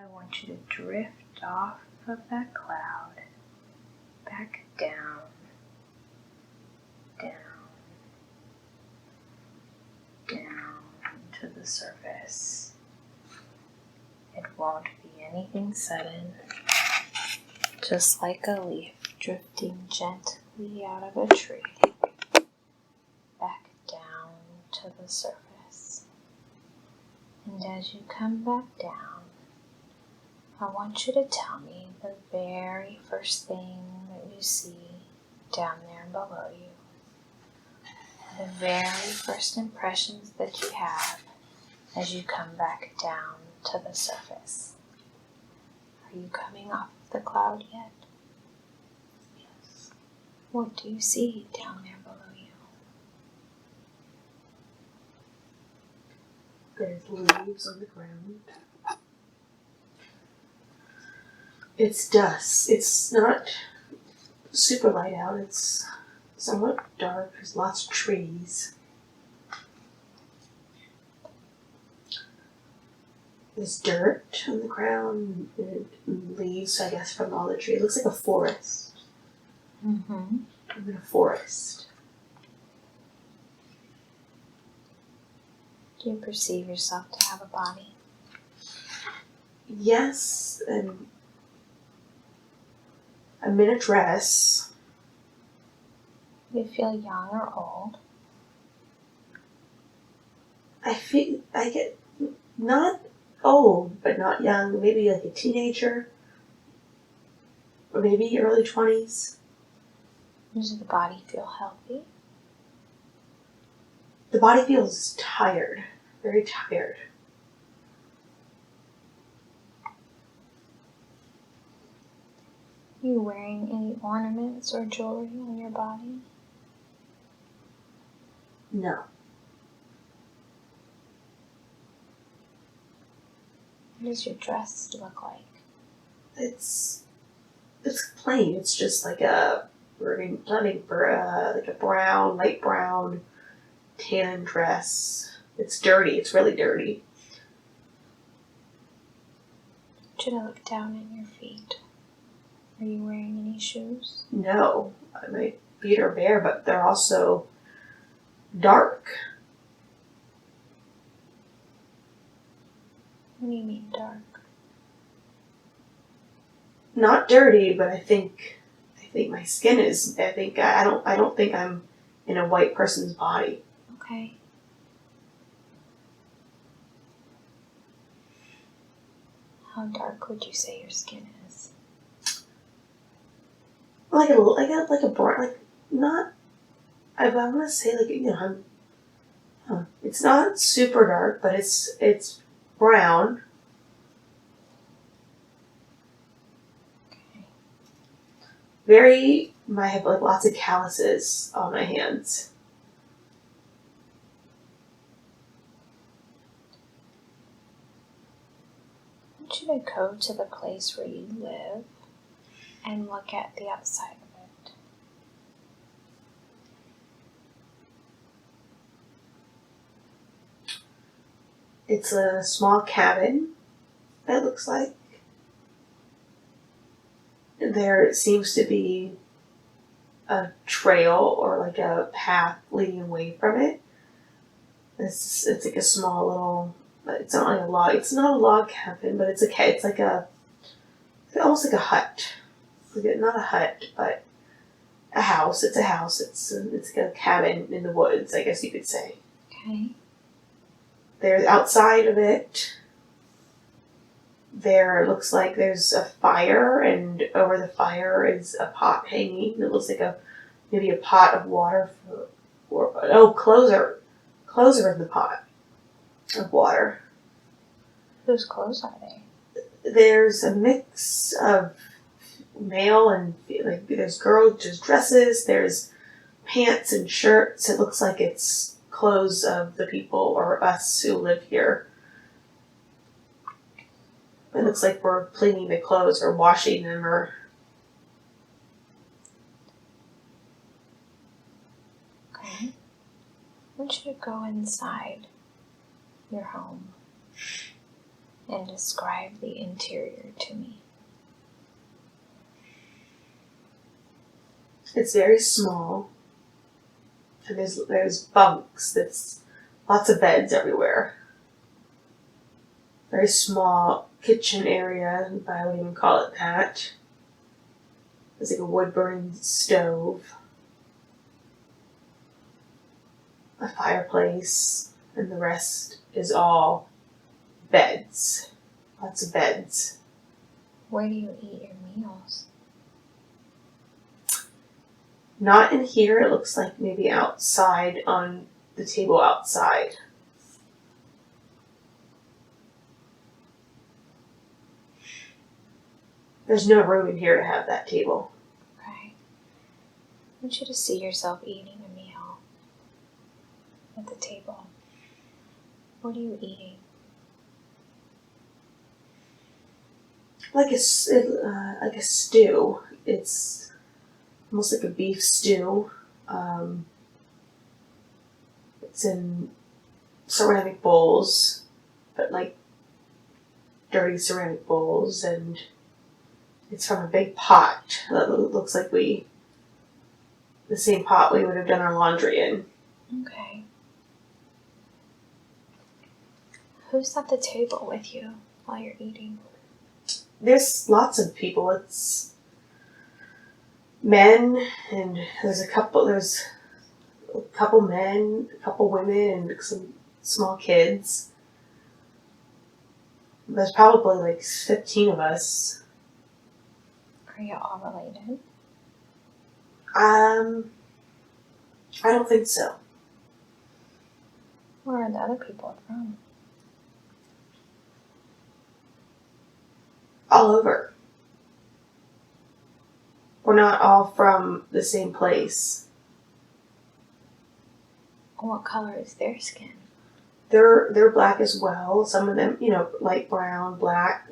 I want you to drift off of that cloud, back down, down, down to the surface. It won't be anything sudden, just like a leaf drifting gently out of a tree, back down to the surface. And as you come back down, I want you to tell me the very first thing that you see down there below you. The very first impressions that you have as you come back down to the surface. Are you coming off the cloud yet? Yes. What do you see down there below you? There's leaves on the ground. It's dusk. It's not super light out. It's somewhat dark. There's lots of trees. There's dirt on the ground and leaves, I guess, from all the trees. It looks like a forest. Mm-hmm. I'm in a forest. Do you perceive yourself to have a body? Yes, and I'm in a dress. Do you feel young or old? I get not old, but not young. Maybe like a teenager. Or maybe early 20s. Does the body feel healthy? The body feels tired. Very tired. Are you wearing any ornaments or jewelry on your body? No. What does your dress look like? It's plain. It's just like a like a brown, light brown, tan dress. It's dirty. It's really dirty. Should I look down at your feet? Are you wearing any shoes? No, my feet are bare, but they're also dark. What do you mean dark? Not dirty, but I think my skin is. I don't think I'm in a white person's body. Okay. How dark would you say your skin is? Like a brown, like not. I want to say it's not super dark, but it's brown. Okay. I have like lots of calluses on my hands. I want you to go to the place where you live and look at the outside of it. It's a small cabin, it looks like. There seems to be a trail or like a path leading away from it. It's like a small little. It's not like a log. It's not a log cabin, but it's almost like a hut. Not a hut, but a house. It's a house. It's like a cabin in the woods, I guess you could say. Okay. There's outside of it. There looks like there's a fire, and over the fire is a pot hanging. It looks like maybe a pot of water clothes are in the pot of water. Whose clothes are they? There's a mix of male and there's girls, there's dresses, there's pants and shirts. It looks like it's clothes of the people or us who live here. It looks like we're cleaning the clothes or washing them or. Okay. I want you to go inside your home. and describe the interior to me. It's very small, and there's bunks. There's lots of beds everywhere. Very small kitchen area, if I would even call it that. There's like a wood-burning stove, a fireplace, and the rest is all beds. Lots of beds. Where do you eat your meals? Not in here. It looks like maybe outside on the table outside. There's no room in here to have that table. Okay. I want you to see yourself eating a meal at the table. What are you eating? Like a stew. It's almost like a beef stew. It's in ceramic bowls, but like dirty ceramic bowls, and it's from a big pot that looks like the same pot we would have done our laundry in. Okay. Who's at the table with you while you're eating? There's lots of people. It's men, and there's a couple men, a couple women, and some small kids. There's probably like 15 of us. Are you all related? I don't think so. Where are the other people from? All over. We're not all from the same place. What color is their skin? They're black as well. Some of them, light brown, black.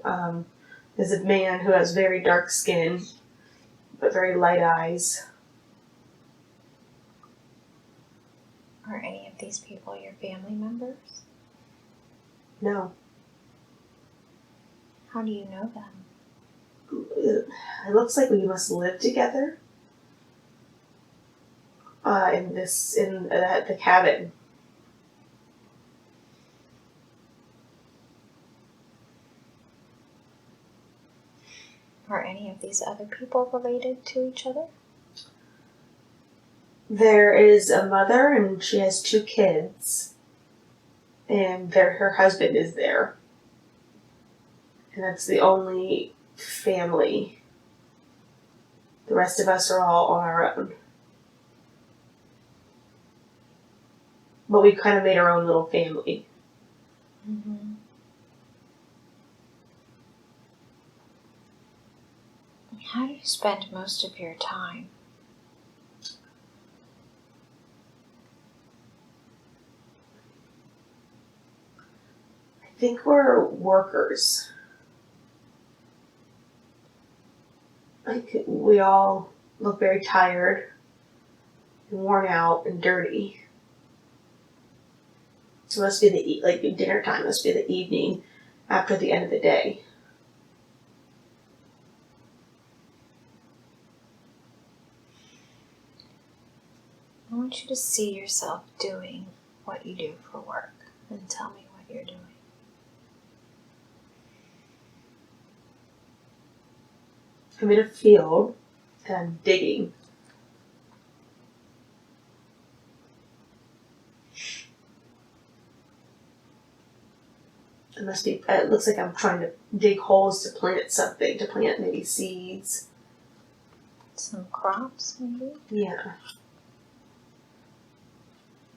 There's a man who has very dark skin, but very light eyes. Are any of these people your family members? No. How do you know them? It looks like we must live together. In the cabin. Are any of these other people related to each other? There is a mother, and she has 2 kids, and her husband is there. And that's the only family. The rest of us are all on our own. But we kind of made our own little family. Mm-hmm. How do you spend most of your time? I think we're workers. Like, we all look very tired and worn out and dirty. It must be dinner time. Must be the evening after the end of the day. I want you to see yourself doing what you do for work and tell me what you're doing. I'm in a field and I'm digging. It looks like I'm trying to dig holes to plant something, to plant maybe seeds. Some crops, maybe? Yeah.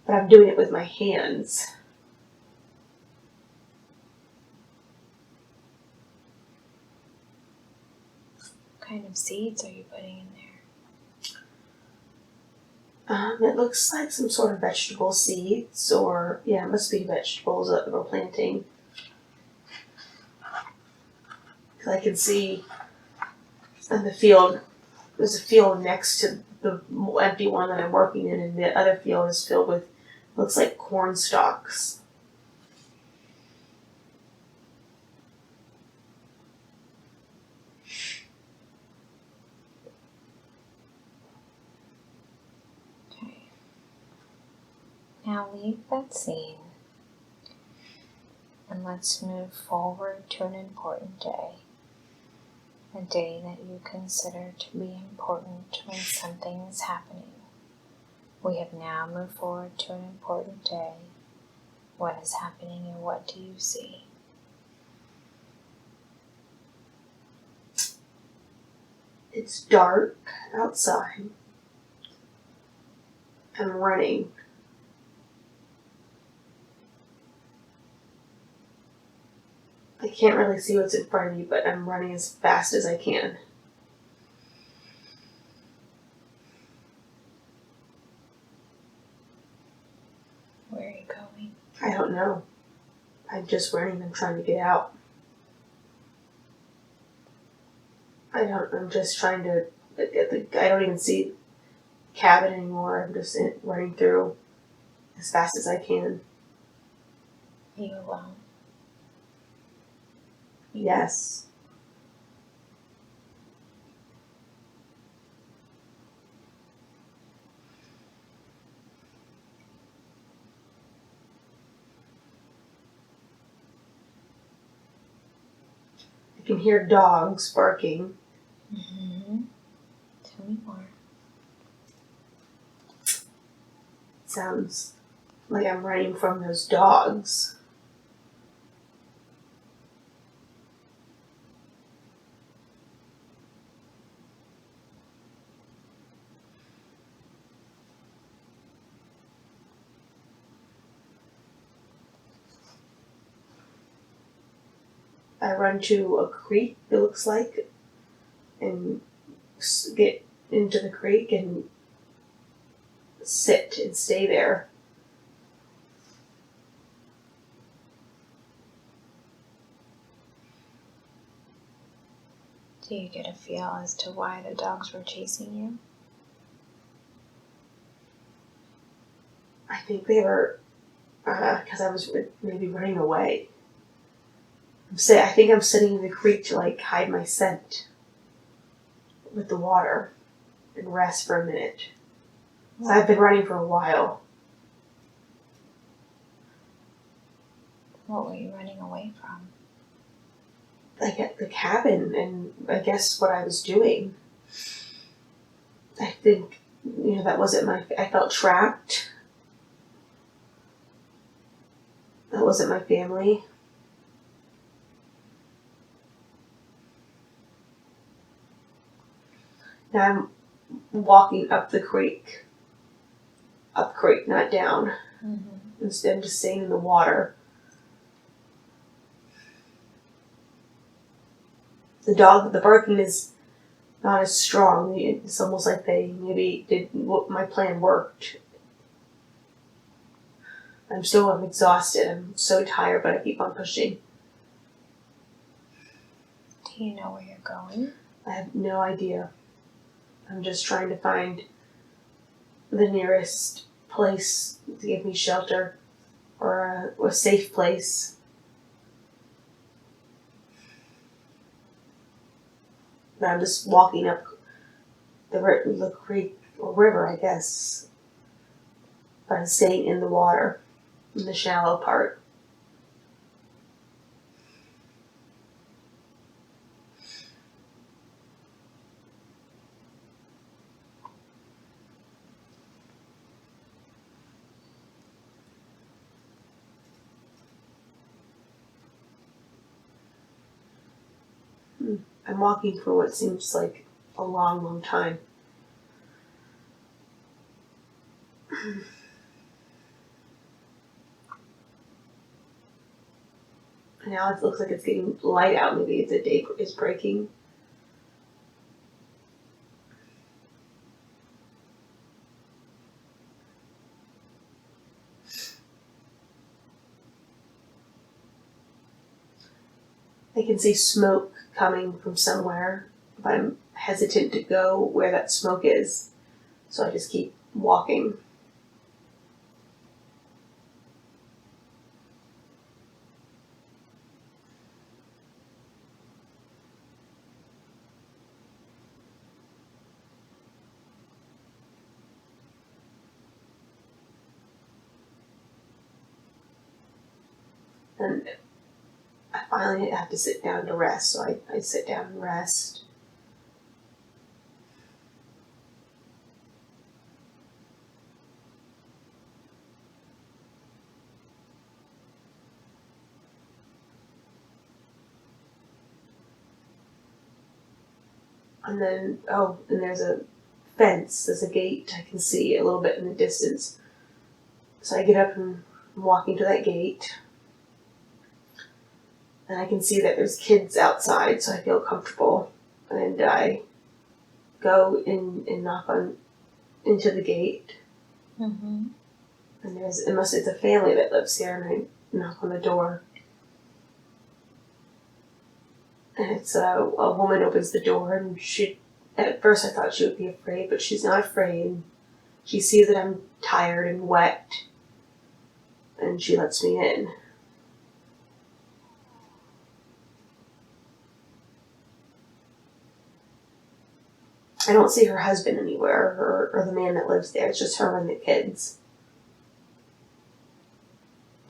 But I'm doing it with my hands. What kind of seeds are you putting in there? It looks like some sort of vegetable seeds, or, it must be vegetables that we're planting. Because I can see in the field, there's a field next to the empty one that I'm working in, and the other field is filled with, looks like corn stalks. Now leave that scene and let's move forward to an important day. A day that you consider to be important when something is happening. We have now moved forward to an important day. What is happening and what do you see? It's dark outside. I'm running. I can't really see what's in front of me, but I'm running as fast as I can. Where are you going? I don't know. I'm just running. I'm trying to get out. I'm just trying to I don't even see the cabin anymore. I'm just running through as fast as I can. Are you alone? Yes. I can hear dogs barking. Mm-hmm. Tell me more. Sounds like I'm running from those dogs. I run to a creek, it looks like, and get into the creek and sit and stay there. Do you get a feel as to why the dogs were chasing you? I think they were, because I was maybe running away. I think I'm sitting in the creek to like hide my scent with the water and rest for a minute. So I've been running for a while. What were you running away from? Like at the cabin, and I guess what I was doing. I think, that wasn't I felt trapped. That wasn't my family. Now I'm walking up the creek. Up creek, not down. Mm-hmm. Instead, I'm just staying in the water. The barking is not as strong. It's almost like they maybe did what my plan worked. I'm exhausted. I'm so tired, but I keep on pushing. Do you know where you're going? I have no idea. I'm just trying to find the nearest place to give me shelter or a safe place. And I'm just walking up the creek or river, I guess. But I'm staying in the water, in the shallow part. I'm walking for what seems like a long, long time. Now it looks like it's getting light out. Maybe the day is breaking. I can see smoke coming from somewhere, but I'm hesitant to go where that smoke is. So I just keep walking. And I finally have to sit down to rest, so I sit down and rest. And then, and there's a fence, there's a gate I can see a little bit in the distance. So I get up and I'm walking to that gate. And I can see that there's kids outside, so I feel comfortable. And I go in and knock into the gate. Mm-hmm. And it's a family that lives here, and I knock on the door. And it's a woman opens the door, and at first I thought she would be afraid, but she's not afraid. She sees that I'm tired and wet, and she lets me in. I don't see her husband anywhere, or the man that lives there. It's just her and the kids.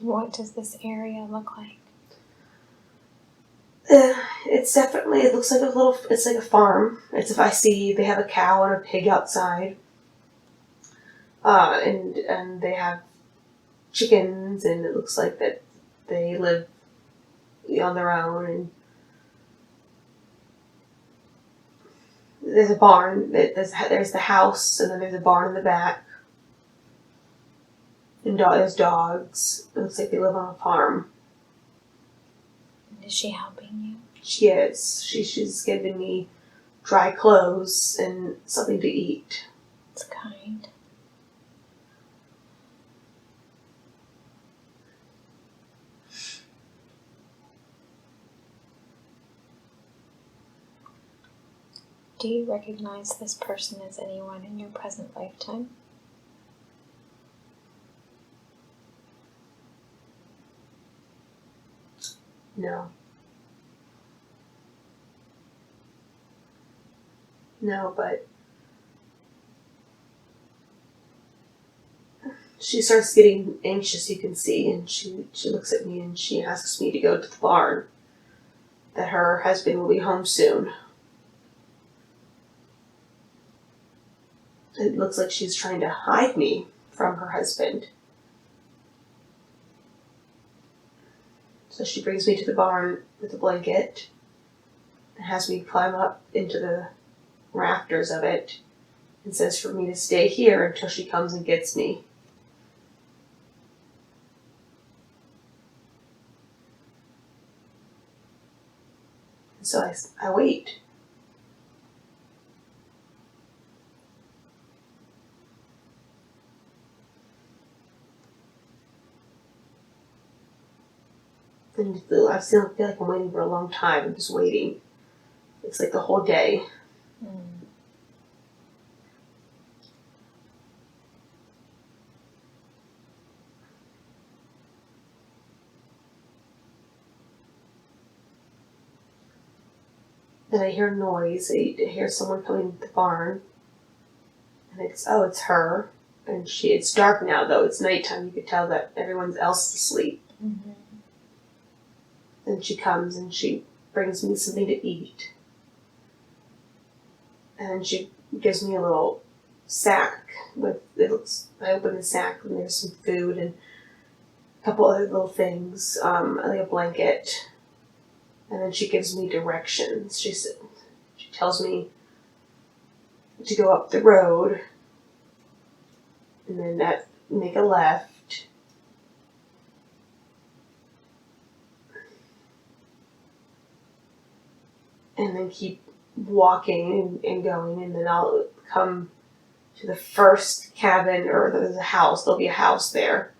What does this area look like? It looks like it's like a farm. It's if I see they have a cow and a pig outside. And they have chickens, and it looks like that they live on their own. And there's a barn. There's the house, and then there's a barn in the back. And there's dogs. It looks like they live on a farm. Is she helping you? She is. She's giving me dry clothes and something to eat. It's kind. Do you recognize this person as anyone in your present lifetime? No. No, but she starts getting anxious, you can see, and she looks at me and she asks me to go to the barn, that her husband will be home soon. It looks like she's trying to hide me from her husband. So she brings me to the barn with a blanket and has me climb up into the rafters of it and says for me to stay here until she comes and gets me. And so I wait. And I still feel like I'm waiting for a long time. I'm just waiting. It's like the whole day. Then I hear noise. I hear someone coming to the barn. And it's her. And it's dark now though. It's nighttime. You could tell that everyone else is asleep. Mm-hmm. And she comes and she brings me something to eat. And she gives me a little sack I open the sack and there's some food and a couple other little things, like a blanket. And then she gives me directions. She tells me to go up the road and then make a left. And then keep walking and going, and then I'll come to the first cabin, or there's a house. There'll be a house there.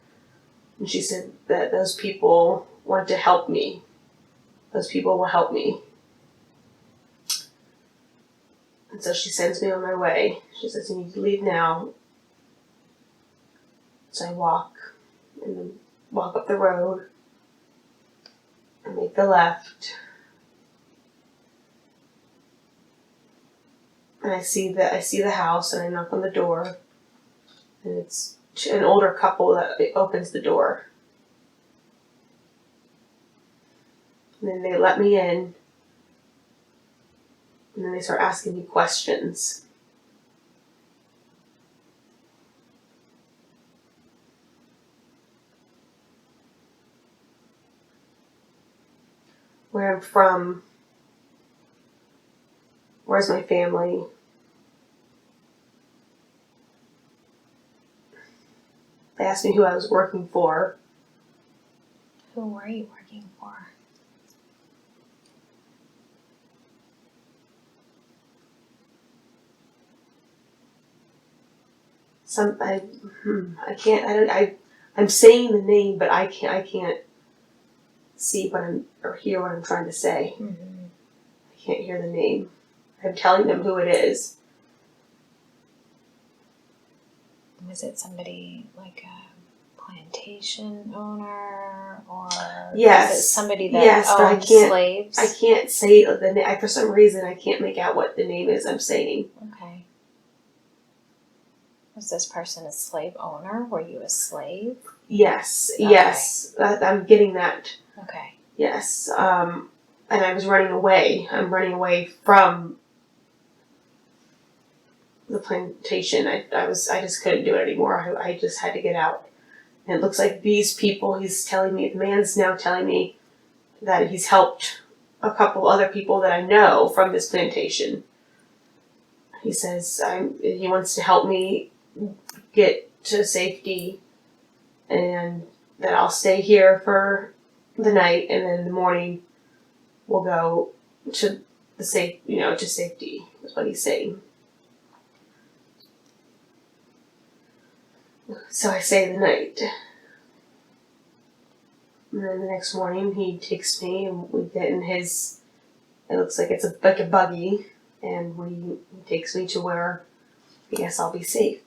And she said that those people want to help me. Those people will help me. And so she sends me on my way. She says, you need to leave now. So I walk up the road and make the left. And I see the house, and I knock on the door, and it's an older couple that opens the door. And then they let me in. And then they start asking me questions. Where I'm from. Where's my family? They asked me who I was working for. Who were you working for? I'm saying the name, but I can't see or hear what I'm trying to say. Mm-hmm. I can't hear the name. I'm telling them who it is. Was it somebody like a plantation owner, or Yes. was it somebody that owned slaves? I can't say the name. For some reason, I can't make out what the name is I'm saying. Okay. Was this person a slave owner? Were you a slave? Yes. Okay. Yes. I'm getting that. Okay. Yes. And I was running away. I'm running away from the plantation. I just couldn't do it anymore. I just had to get out. And it looks like these people, the man's now telling me that he's helped a couple other people that I know from this plantation. He says he wants to help me get to safety, and that I'll stay here for the night, and then in the morning we'll go to to safety, is what he's saying. So I stay the night. And then the next morning he takes me and we get in his, it looks like it's like a buggy, and he takes me to where I guess I'll be safe.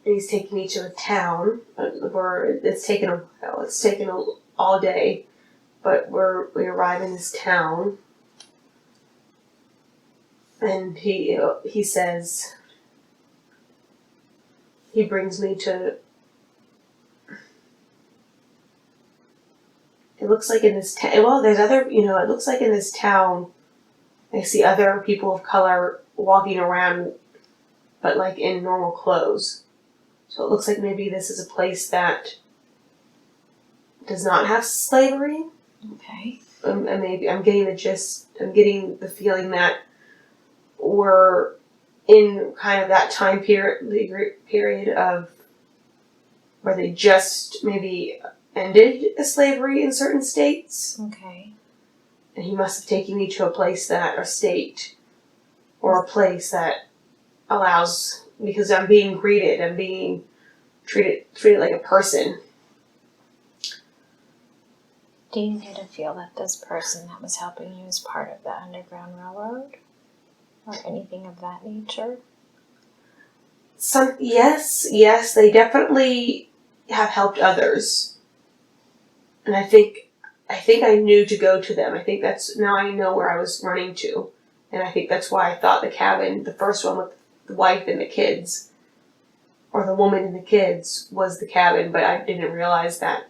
And he's taking me to a town where it's taken a while. It's taken all day, but we arrive in this town, and he says he brings me to. It looks like in this town. Well, there's other. It looks like in this town, I see other people of color walking around, but like in normal clothes. So it looks like maybe this is a place that does not have slavery. Okay. And maybe I'm getting the gist. I'm getting the feeling that we're in kind of that time period of where they just maybe ended slavery in certain states. Okay. And he must have taken me to a state, or a place that allows, because I'm being greeted, I'm being treated like a person. Do you get to feel that this person that was helping you is part of the Underground Railroad? Or anything of that nature? Yes, they definitely have helped others. And I think I knew to go to them. I think now I know where I was running to. And I think that's why I thought the cabin, the first one with the wife and the kids, or the woman and the kids, was the cabin, but I didn't realize that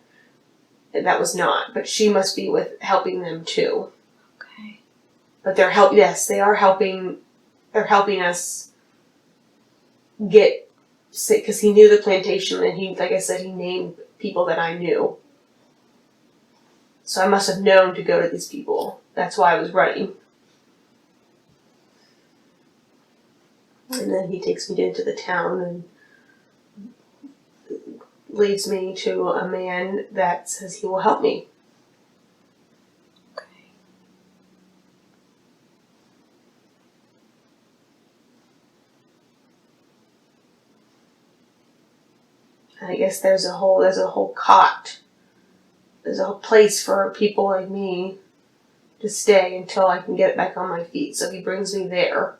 was not. But she must be helping them too. Okay. But they are helping. They're helping us get sick, because he knew the plantation, and like I said, he named people that I knew. So I must have known to go to these people. That's why I was running. And then he takes me into the town and leads me to a man that says he will help me. Okay. And I guess there's a whole cot. There's a whole place for people like me to stay until I can get back on my feet. So he brings me there.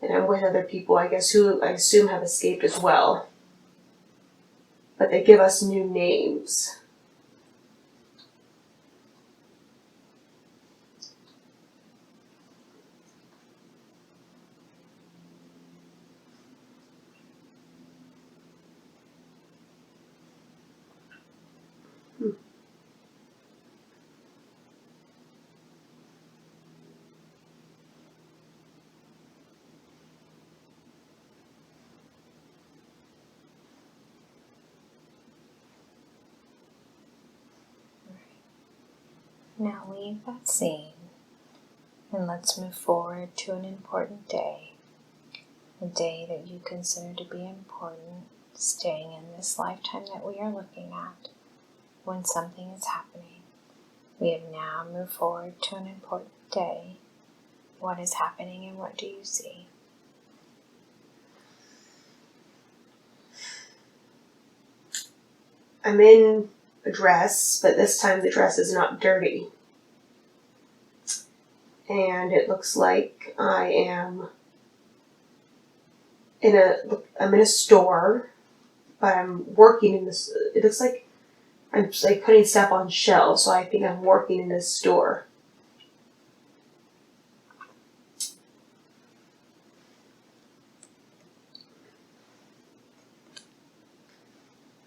And I'm with other people, I guess, who I assume have escaped as well. But they give us new names. Now leave that scene and let's move forward to an important day. A day that you consider to be important, staying in this lifetime that we are looking at, when something is happening. We have now moved forward to an important day. What is happening and what do you see? I'm in a dress, but this time the dress is not dirty. And it looks like I'm in a store, but I'm working in this. It looks like I'm like putting stuff on shelves, so I think I'm working in this store.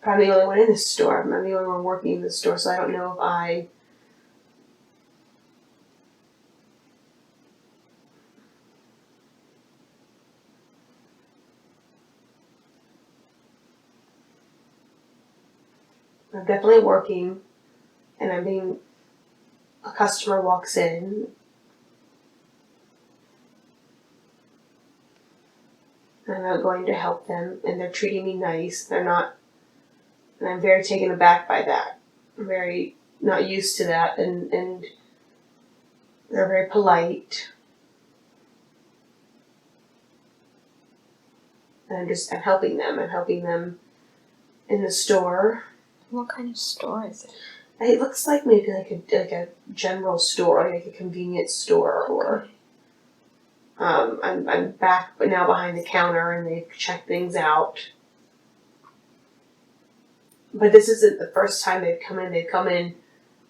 I'm the only one in this store. I'm the only one working in this store, so I don't know if I'm definitely working, and a customer walks in, and I'm going to help them, and they're treating me nice. They're not, and I'm very taken aback by that. I'm very not used to that, and they're very polite. And I'm helping them. I'm helping them in the store. What kind of store is it? It looks like maybe like a general store, like a convenience store, or I'm back but now behind the counter and they've checked things out. But this isn't the first time they've come in.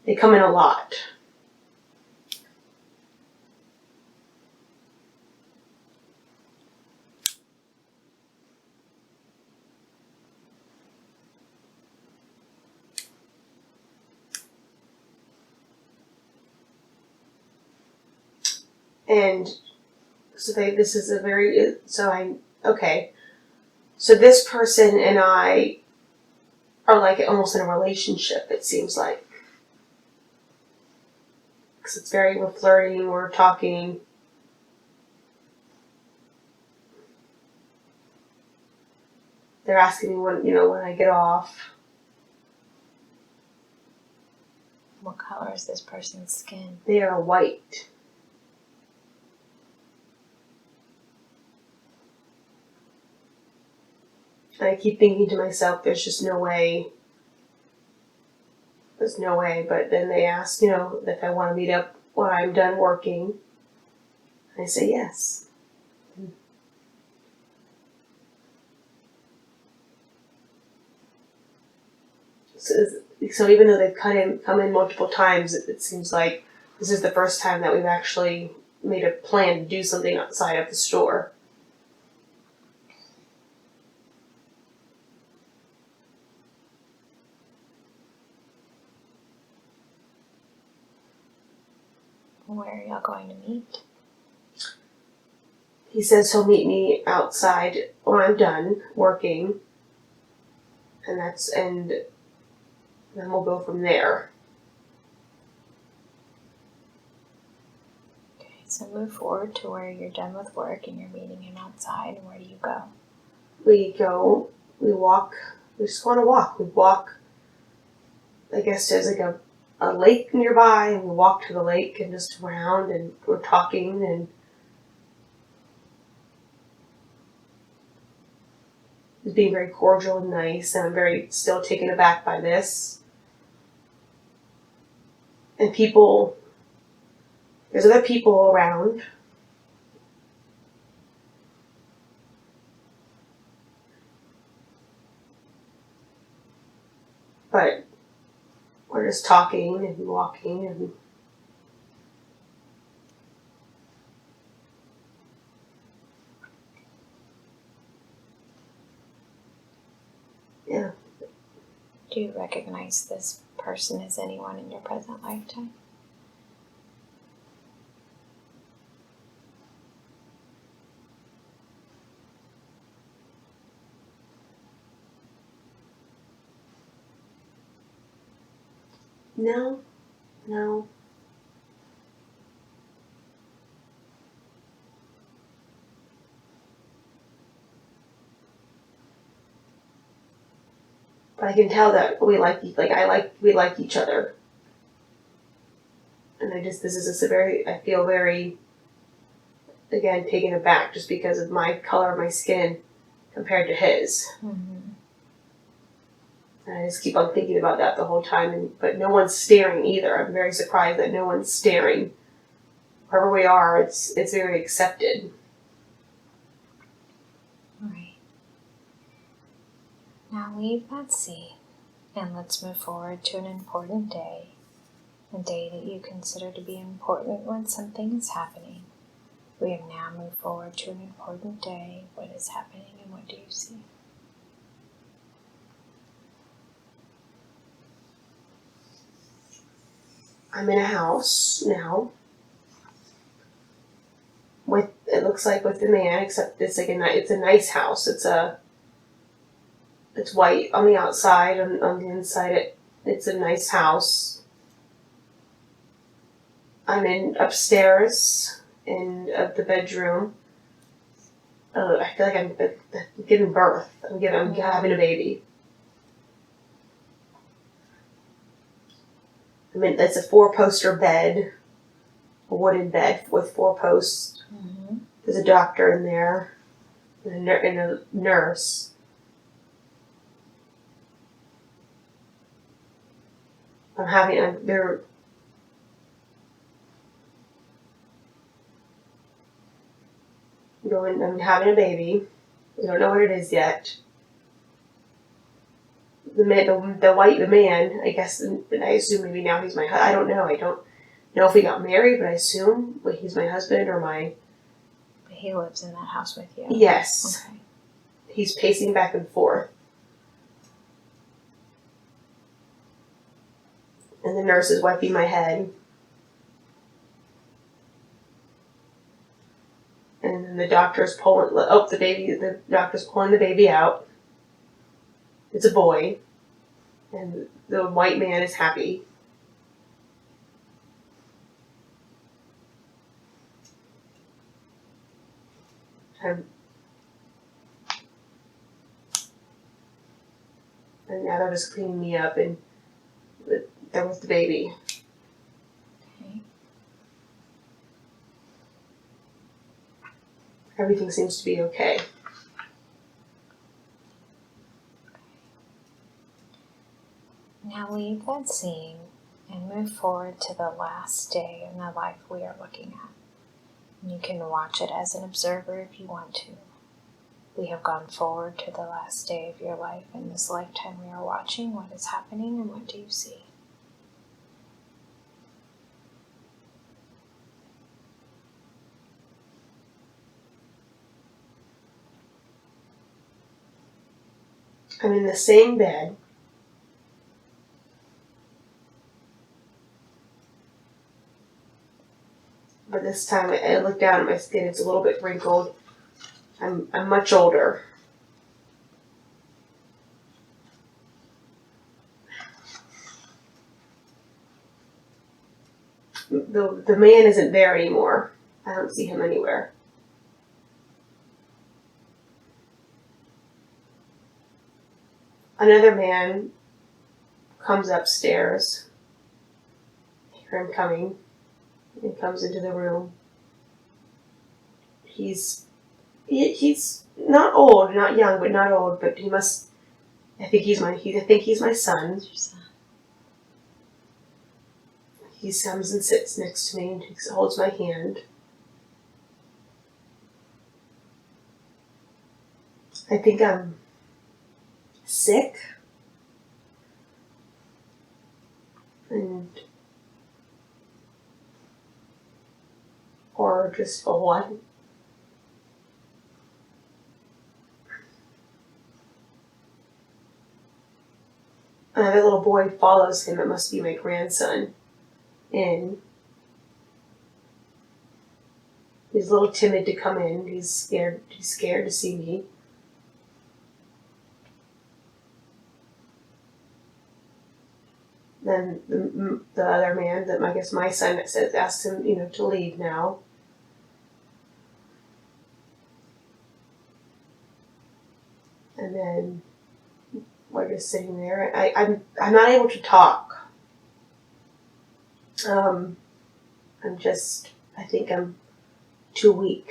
They come in a lot. And so So this person and I are like almost in a relationship, it seems like. Because we're flirting, we're talking. They're asking me when I get off. What color is this person's skin? They are white. And I keep thinking to myself, there's no way. But then they ask, if I want to meet up when I'm done working. I say yes. So even though they've come in multiple times, it seems like this is the first time that we've actually made a plan to do something outside of the store. Where are y'all going to meet? He says he'll meet me outside when I'm done working, and then we'll go from there. Okay, so move forward to where you're done with work and you're meeting him outside. And where do you go? We walk, we just want to walk. We walk, I guess there's like a lake nearby, and we walk to the lake and just around, and we're talking, and he's being very cordial and nice, and I'm very still taken aback by this. And there's other people around. But we're just talking and walking and yeah. Do you recognize this person as anyone in your present lifetime? No. But I can tell that we like each other. And this is just I feel very, again, taken aback just because of my color of my skin compared to his. Mm-hmm. And I just keep on thinking about that the whole time, but no one's staring either. I'm very surprised that no one's staring. Wherever we are, it's very accepted. Right. Now leave that scene and let's move forward to an important day. A day that you consider to be important when something is happening. We have now moved forward to an important day. What is happening and what do you see? I'm in a house now. It looks like with the man, except it's a nice house. It's white on the outside, on the inside it's a nice house. I'm in upstairs in the bedroom. I feel like I'm giving birth. I'm having a baby. It's a 4-poster bed, a wooden bed with 4 posts. Mm-hmm. There's a doctor in there, and a nurse. I'm having a baby. We don't know what it is yet. The man, I guess, and I assume maybe now he's my husband. I don't know. I don't know if we got married, but I assume he's my husband or my... He lives in that house with you? Yes. Okay. He's pacing back and forth. And the nurse is wiping my head. And then the doctor's pulling the doctor's pulling the baby out. It's a boy. And the white man is happy. And now they're just cleaning me up, and there was the baby. Okay. Everything seems to be okay. Now leave that scene and move forward to the last day in the life we are looking at. And you can watch it as an observer if you want to. We have gone forward to the last day of your life. In this lifetime we are watching what is happening and what do you see? I'm in the same bed. But this time I look down at my skin, it's a little bit wrinkled. I'm much older. The man isn't there anymore. I don't see him anywhere. Another man comes upstairs. I hear him coming. He comes into the room. He's not old, not young, but not old. But he must. I think he's my son. He comes and sits next to me and holds my hand. I think I'm sick. Or just for one. Another little boy follows him. It must be my grandson. In. He's a little timid to come in. He's scared to see me. Then the other man, I guess my son, asked him, to leave now. And then we're just sitting there. I'm not able to talk. I think I'm too weak.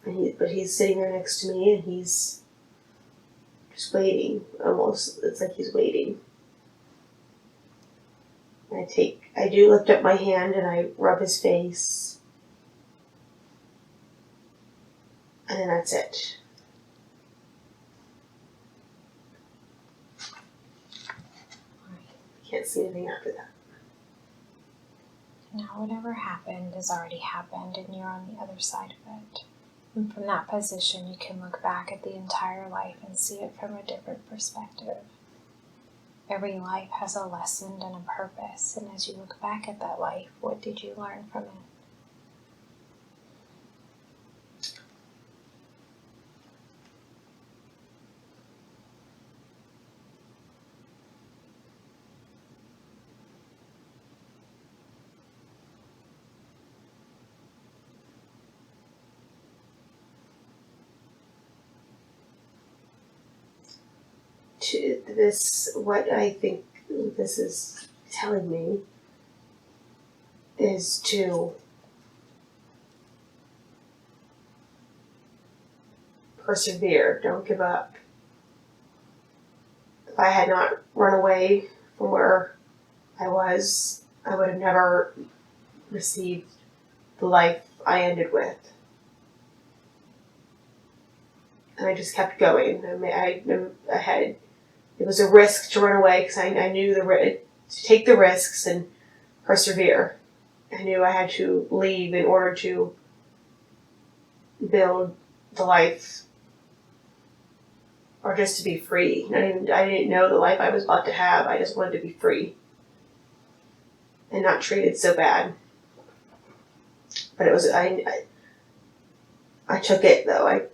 But he's sitting there next to me and he's just waiting. Almost, it's like he's waiting. I do lift up my hand and I rub his face. And then that's it. I can't see anything after that. Now whatever happened has already happened and you're on the other side of it. And from that position you can look back at the entire life and see it from a different perspective. Every life has a lesson and a purpose, and as you look back at that life, what did you learn from it? What I think this is telling me is to persevere, don't give up. If I had not run away from where I was, I would have never received the life I ended with. And I just kept going. It was a risk to run away because I knew to take the risks and persevere. I knew I had to leave in order to build the life, or just to be free. I didn't know the life I was about to have. I just wanted to be free and not treated so bad. But it was I took it though. I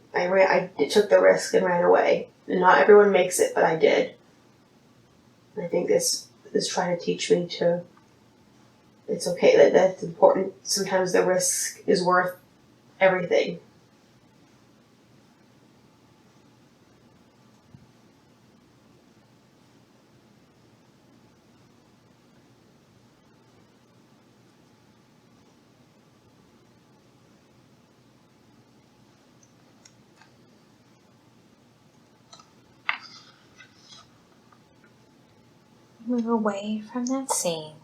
took the risk and ran away. And not everyone makes it, but I did. And I think this is trying to teach me to, it's okay, that's important. Sometimes the risk is worth everything. Move away from that scene,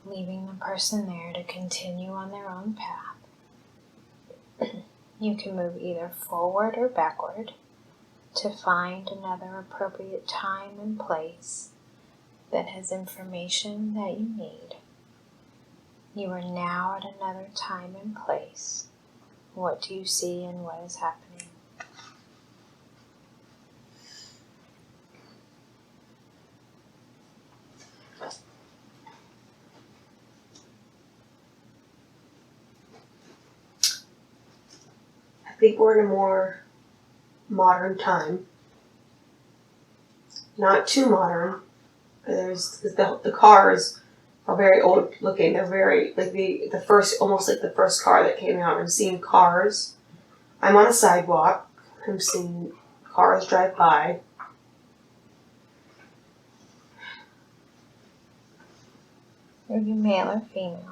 leaving the person there to continue on their own path. You can move either forward or backward to find another appropriate time and place that has information that you need. You are now at another time and place. What do you see and what is happening? I think we're in a more modern time. Not too modern. The cars are very old looking. They're very like the first, almost like the first car that came out. I'm seeing cars. I'm on a sidewalk. I'm seeing cars drive by. Are you male or female?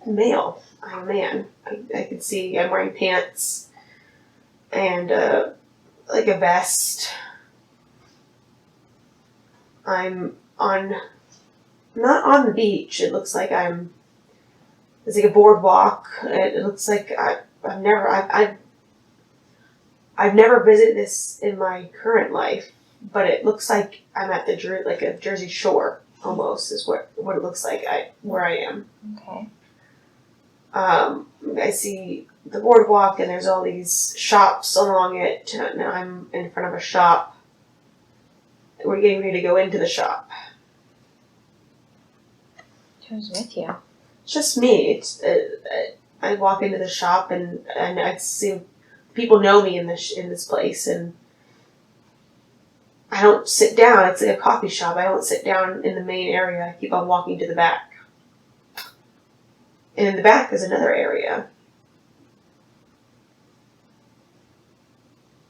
Male. I'm a man. I can see I'm wearing pants and like a vest. I'm not on the beach. It looks like it's like a boardwalk. It looks like I've never visited this in my current life, but it looks like I'm at a Jersey Shore almost is what it looks like where I am. Okay. I see the boardwalk and there's all these shops along it. And I'm in front of a shop. We're getting ready to go into the shop. Who's with you? It's just me. I walk into the shop and I see people know me in this place, and I don't sit down. It's like a coffee shop. I don't sit down in the main area. I keep on walking to the back. And in the back is another area.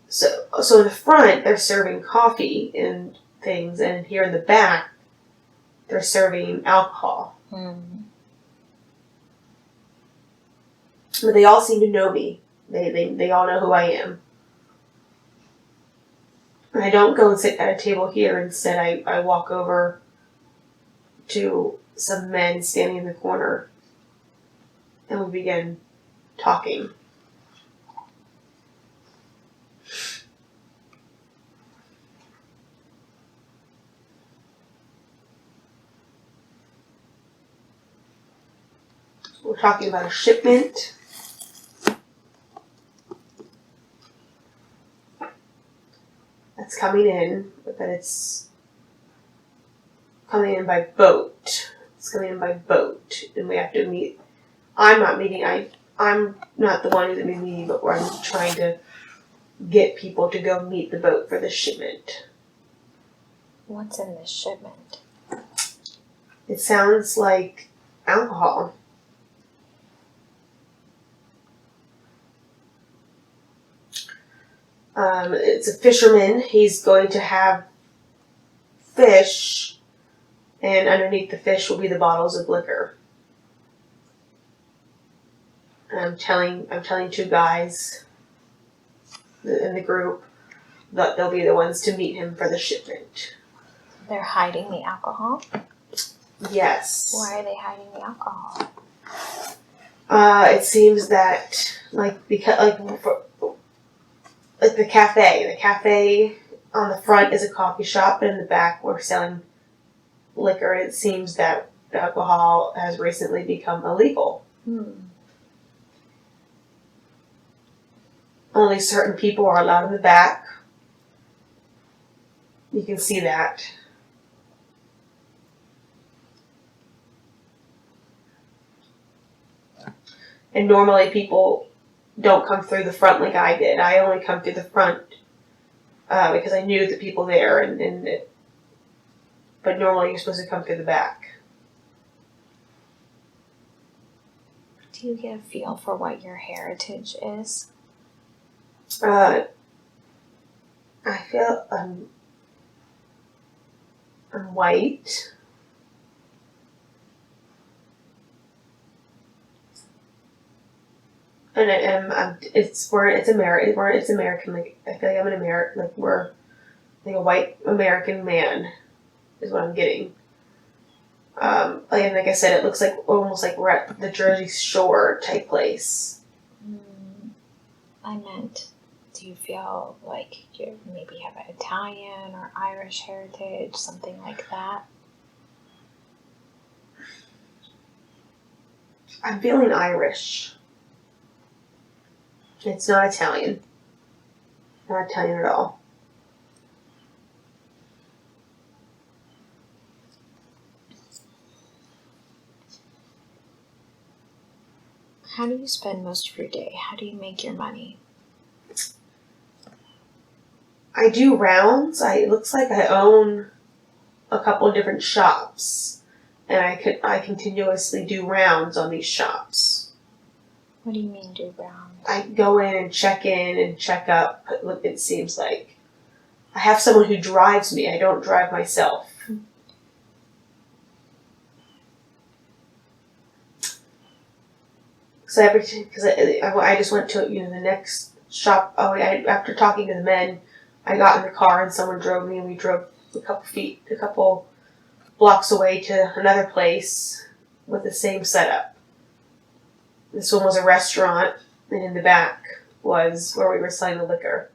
So in the front, they're serving coffee and things, and here in the back, they're serving alcohol. But they all seem to know me. They all know who I am. And I don't go and sit at a table here. Instead, I walk over to some men standing in the corner, and we begin talking. We're talking about a shipment. That's coming in, but that it's coming in by boat. It's coming in by boat, and we have to meet. I'm not meeting. I'm not the one who's going to be meeting, but I'm trying to get people to go meet the boat for the shipment. What's in this shipment? It sounds like alcohol. It's a fisherman. He's going to have fish, and underneath the fish will be the bottles of liquor. I'm telling two guys in the group that they'll be the ones to meet him for the shipment. They're hiding the alcohol? Yes. Why are they hiding the alcohol? It seems that the cafe on the front is a coffee shop, and in the back we're selling liquor. It seems that alcohol has recently become illegal. Only certain people are allowed in the back. You can see that. And normally people don't come through the front like I did. I only come through the front because I knew the people there, but normally you're supposed to come through the back. Do you get a feel for what your heritage is? I feel I'm white. And it's American. Like I feel like I'm an American. Like we're like a white American man is what I'm getting. Like I said, it looks like almost like we're at the Jersey Shore type place. I meant, do you feel like you maybe have an Italian or Irish heritage, something like that? I'm feeling Irish. It's not Italian. Not Italian at all. How do you spend most of your day? How do you make your money? I do rounds. It looks like I own a couple of different shops, and I continuously do rounds on these shops. What do you mean do rounds? I go in and check up. It seems like I have someone who drives me. I don't drive myself. Because I just went to the next shop. After talking to the men, I got in the car and someone drove me, and we drove a couple blocks away to another place with the same setup. This one was a restaurant, and in the back was where we were selling the liquor.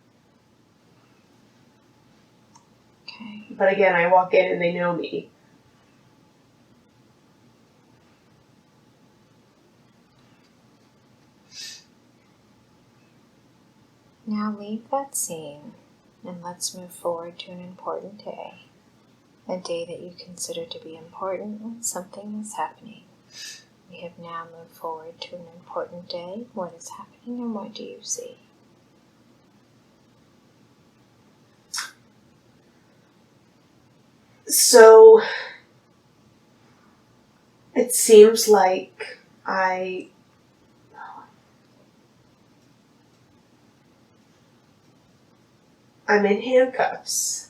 Okay. But again, I walk in and they know me. Now leave that scene and let's move forward to an important day. A day that you consider to be important when something is happening. We have now moved forward to an important day. What is happening and what do you see? So, it seems like I'm in handcuffs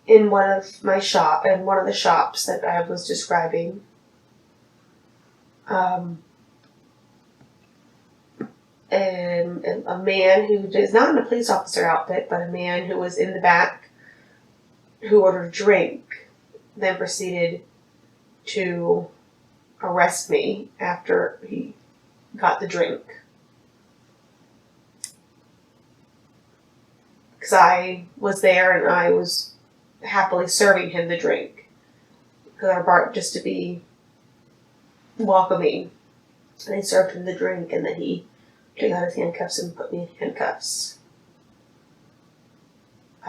in one of the shops that I was describing. And a man who is not in a police officer outfit, but a man who was in the back who ordered a drink, then proceeded to arrest me after he got the drink. Because I was there and I was happily serving him the drink. Because I brought just to be welcoming. And I served him the drink, and then he took out his handcuffs and put me in handcuffs.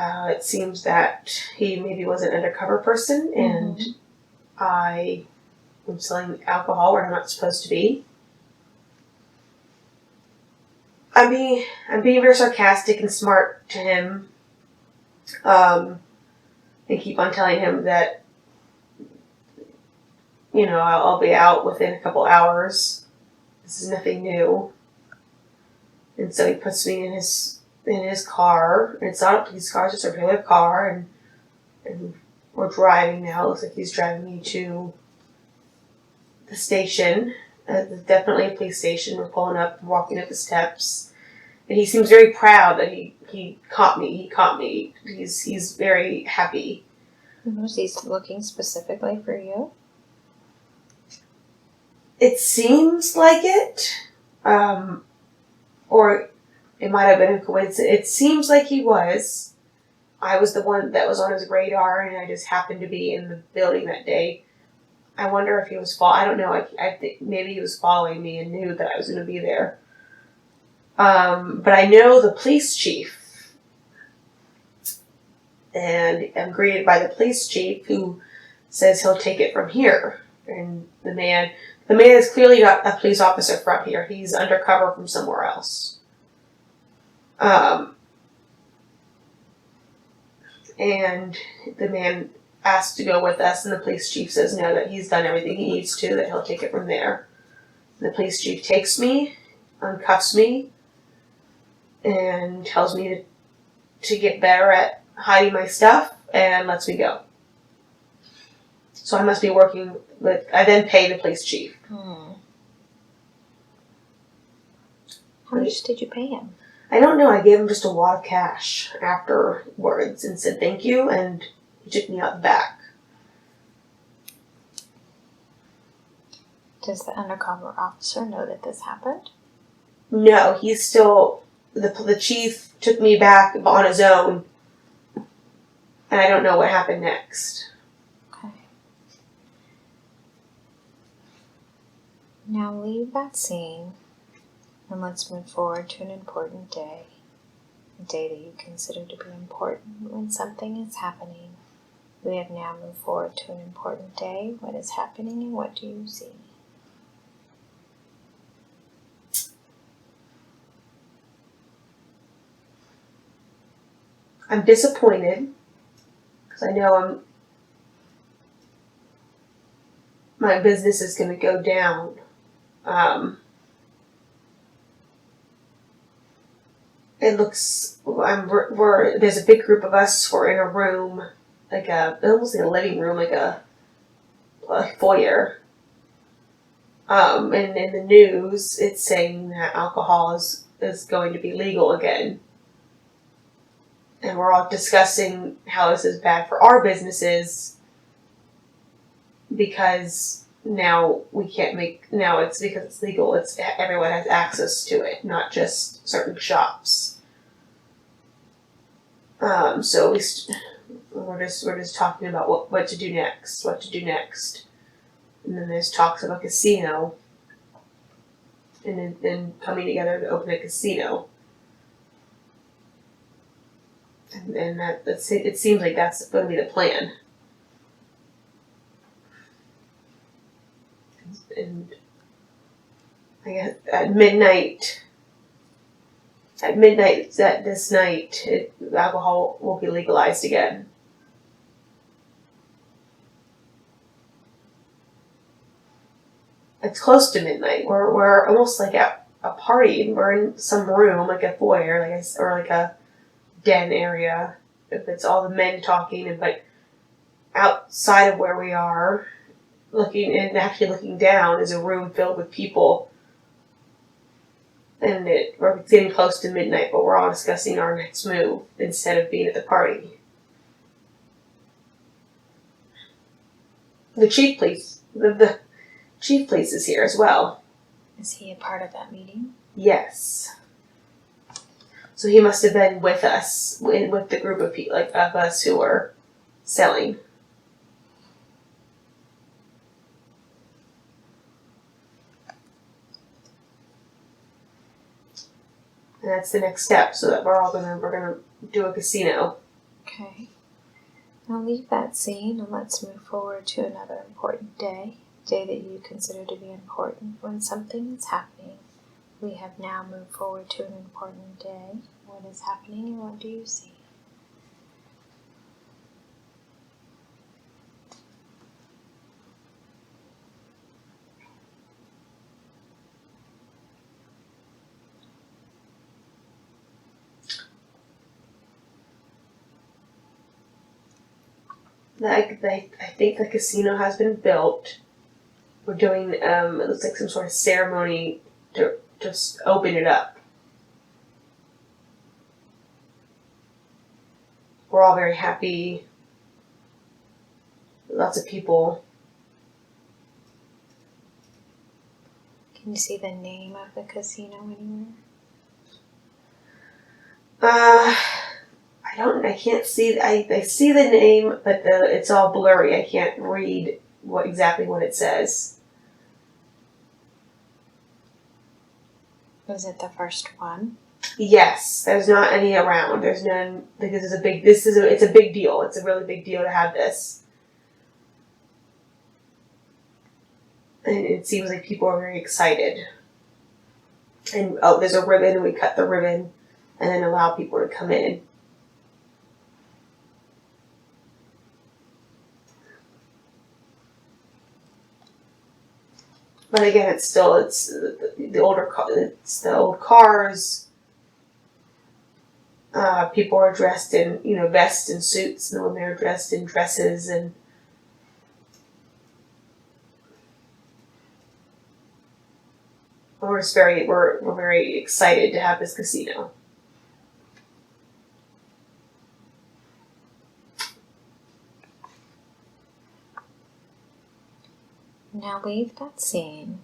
It seems that he maybe was an undercover person, and I am selling alcohol where I'm not supposed to be. I'm being very sarcastic and smart to him, and keep on telling him that, I'll be out within a couple hours. This is nothing new. And so he puts me in his car. And it's not a police car, it's just a regular car. And we're driving now. It looks like he's driving me to the station. Definitely a police station. We're pulling up, walking up the steps. And he seems very proud that he caught me. He caught me. He's very happy. Was he looking specifically for you? It seems like it. Or it might have been a coincidence. It seems like he was. I was the one that was on his radar, and I just happened to be in the building that day. I wonder if he was I don't know. I think maybe he was following me and knew that I was going to be there. But I know the police chief, and I'm greeted by the police chief, who says he'll take it from here. And the man is clearly not a police officer from here. He's undercover from somewhere else. And the man asked to go with us, and the police chief says no, that he's done everything he needs to, that he'll take it from there. And the police chief takes me, uncuffs me, and tells me to get better at hiding my stuff, and lets me go. So I must be working with, I then pay the police chief. How much did you pay him? I don't know. I gave him just a wad of cash afterwards and said thank you, and he took me out the back. Does the undercover officer know that this happened? No, he's still, the chief took me back on his own, and I don't know what happened next. Okay. Now leave that scene, and let's move forward to an important day. A day that you consider to be important when something is happening. We have now moved forward to an important day. What is happening and what do you see? I'm disappointed because I know my business is going to go down. It looks, there's a big group of us. We're in a room, almost like a living room, like a foyer. And in the news, it's saying that alcohol is going to be legal again. And we're all discussing how this is bad for our businesses because now it's because it's legal. Everyone has access to it, not just certain shops. So we're just talking about what to do next, And then there's talks of a casino, and then coming together to open a casino. And it seems like that's going to be the plan. And I guess at midnight this night, alcohol will be legalized again. It's close to midnight. We're almost like at a party. We're in some room, like a foyer, or like a den area. If it's all the men talking, but outside of where we are, looking down, is a room filled with people. And we're getting close to midnight, but we're all discussing our next move instead of being at the party. The chief police is here as well. Is he a part of that meeting? Yes. So he must have been with us, with the group of people, like of us who were selling. And that's the next step, so that we're gonna do a casino. Okay. I'll leave that scene and let's move forward to another important day. Day that you consider to be important when something is happening. We have now moved forward to an important day. What is happening and what do you see? I think the casino has been built. We're doing, it looks like some sort of ceremony to just open it up. We're all very happy. Lots of people. Can you see the name of the casino anywhere? I can't see, I see the name, but it's all blurry. I can't read exactly what it says. Was it the first one? Yes, there's not any around. There's none, because it's a big deal. It's a really big deal to have this. And it seems like people are very excited. And there's a ribbon, and we cut the ribbon and then allow people to come in. But again, it's the old cars. People are dressed in, vests and suits, and when they're dressed in dresses, and we're very excited to have this casino. Now leave that scene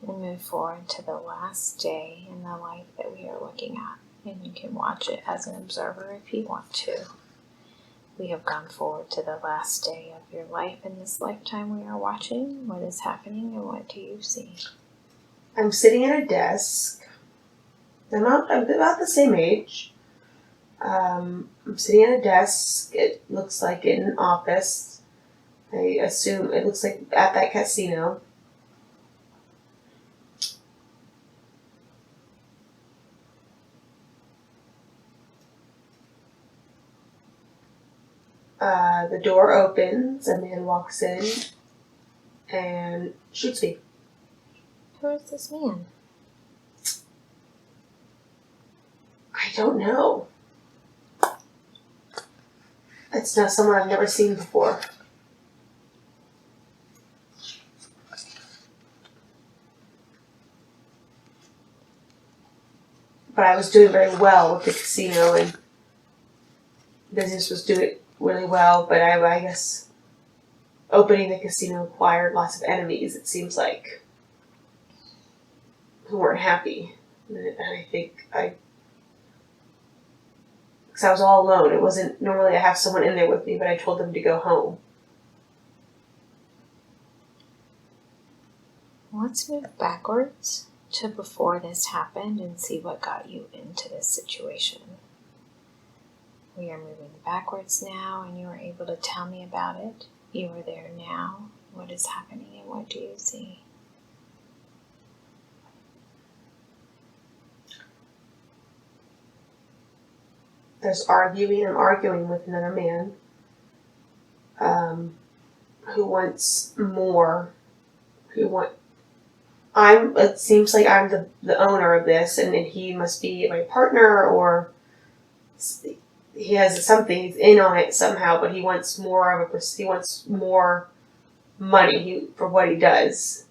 and move forward to the last day in the life that we are looking at. And you can watch it as an observer if you want to. We have gone forward to the last day of your life in this lifetime we are watching. What is happening and what do you see? I'm sitting at a desk. I'm about the same age. I'm sitting at a desk. It looks like in an office. I assume it looks like at that casino. The door opens, a man walks in and shoots me. Who is this man? I don't know. It's not someone I've never seen before. But I was doing very well with the casino, and business was doing really well, but I guess opening the casino acquired lots of enemies, it seems like, who weren't happy. And I think because I was all alone. It wasn't, normally I have someone in there with me, but I told them to go home. Let's move backwards to before this happened and see what got you into this situation. We are moving backwards now, and you are able to tell me about it. You are there now. What is happening and what do you see? There's arguing. I'm arguing with another man who wants more. it seems like I'm the owner of this, and he must be my partner, or he has something, he's in on it somehow, but he wants more he wants more money for what he does.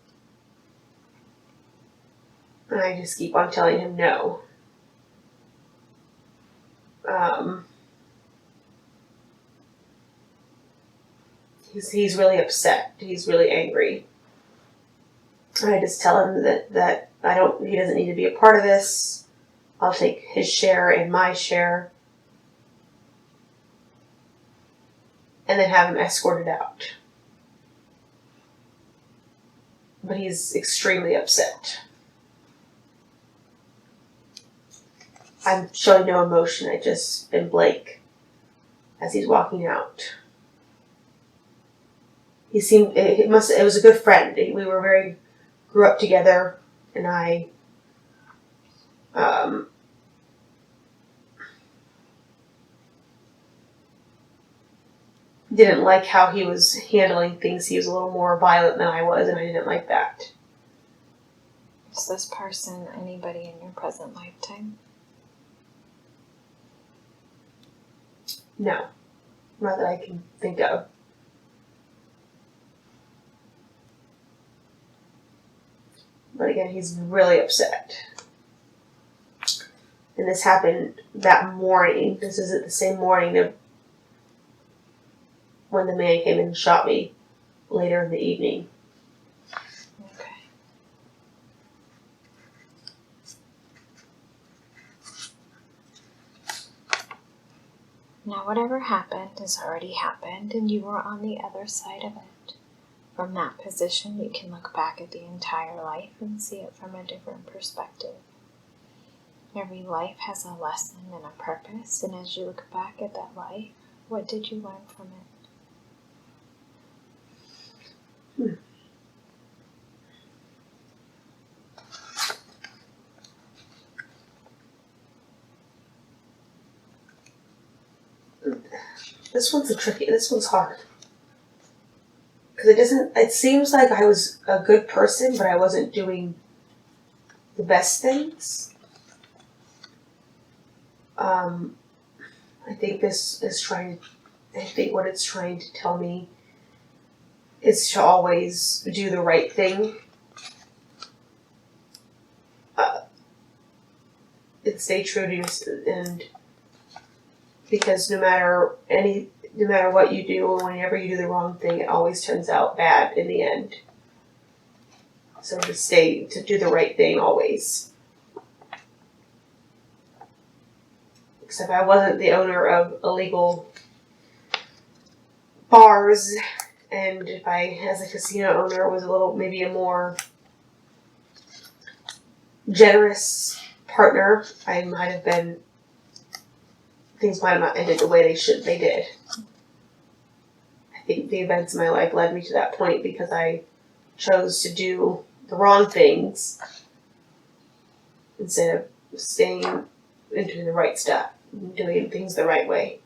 And I just keep on telling him no. He's really upset. He's really angry. And I just tell him that he doesn't need to be a part of this. I'll take his share and my share. And then have him escorted out. But he's extremely upset. I'm showing no emotion. I just been blank as he's walking out. He seemed, it was a good friend. We grew up together, and I, didn't like how he was handling things. He was a little more violent than I was, and I didn't like that. Is this person anybody in your present lifetime? No, not that I can think of. But again, he's really upset. And this happened that morning. This is the same morning when the man came and shot me later in the evening. Okay. Now whatever happened has already happened, and you were on the other side of it. From that position, you can look back at the entire life and see it from a different perspective. Every life has a lesson and a purpose, and as you look back at that life, what did you learn from it? This one's hard. Because it seems like I was a good person, but I wasn't doing the best things. I think what it's trying to tell me is to always do the right thing. And stay true to yourself, and because no matter what you do, whenever you do the wrong thing, it always turns out bad in the end. So to do the right thing always. Except I wasn't the owner of illegal bars, and if I, as a casino owner, was maybe a more generous partner, things might have not ended the way they did. I think the events in my life led me to that point because I chose to do the wrong things instead of staying and doing the right stuff, doing things the right way.